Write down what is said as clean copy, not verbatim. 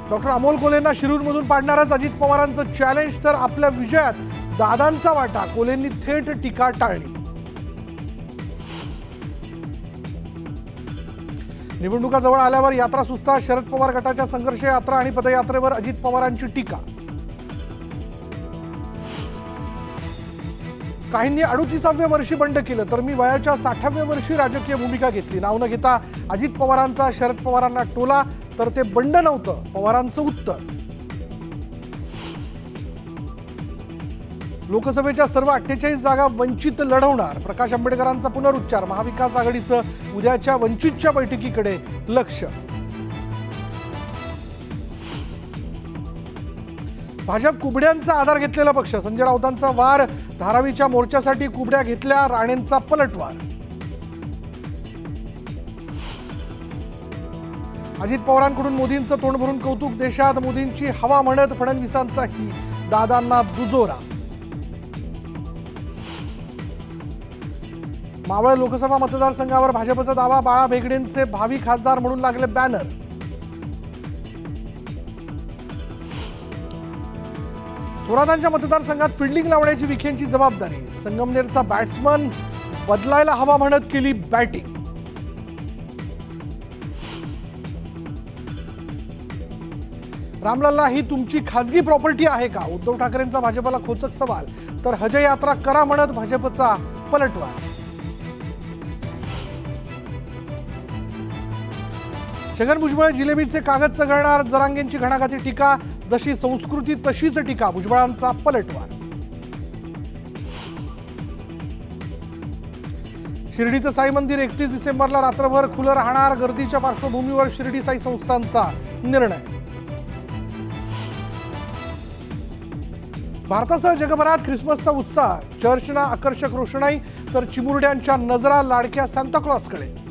Doctor Amol कोल्हेंना शिरूरमधून पाडणारच Ajit पवारांचं challenge, तर आपल्या विजयात दादांचा वाटा. कोल्हेंनी थेट टीका टाळली. निवडणुका जवळ आल्यावर यात्रा सुस्ता. शरद पवार गटाच्या संघर्ष यात्रा आणि पदयात्रेवर अजित पवारांची टीका. काहींनी 38व्या वर्षी बंड केलं, तर मी वयाच्या 60व्या वर्षी राजकीय भूमिका घेतली. नाव न घेता अजित पवारांचा शरद पवारांना टोला, तर ते बंड नव्हतं पवारांचं उत्तर. लोकसभेच्या सर्व 48 जागा वंचित लढवणार. प्रकाश आंबेडकरांचा पुनरुच्चार. महाविकास आघाडीचं उद्याच्या वंचितच्या बैठकीकडे लक्ष. भाजप कुबड्यांचा आधार घेतलेला पक्ष. संजय राऊतांचा वार. धारावीच्या मोर्चासाठी कुबड्या घेतल्या. राणेंचा पलटवार. अजित पवारांकडून मोदींचं तोंड भरून कौतुक. देशात मोदींची हवा म्हणत फडणवीसांचाही दादांना दुजोरा. मावळ लोकसभा मतदारसंघावर भाजपचा दावा. बाळा भेगडेंचे भावी खासदार म्हणून लागले बॅनर. थोरातांच्या मतदारसंघात फिल्डिंग लावण्याची विखेंची जबाबदारी. संगमनेरचा बॅट्समन बदलायला हवा म्हणत केली बॅटिंग. रामलल्ला ही तुमची खासगी प्रॉपर्टी आहे का? उद्धव ठाकरेंचा भाजपला खोचक सवाल. तर हज यात्रा करा म्हणत भाजपचा पलटवार. छगन भुजबळ जिलेबीचे कागद चघळणार. जरांगेंची घणाघाती टीका. जशी संस्कृती तशीच टीका. भुजबळांचा पलटवार. शिर्डीचं साई मंदिर 31 डिसेंबरला रात्रभर खुलं राहणार. गर्दीच्या पार्श्वभूमीवर शिर्डी साई संस्थांचा निर्णय. भारतासह जगभरात ख्रिसमसचा उत्साह. चर्चना आकर्षक रोषणाई, तर चिमुरड्यांच्या नजरा लाडक्या सांताक्लॉजकडे.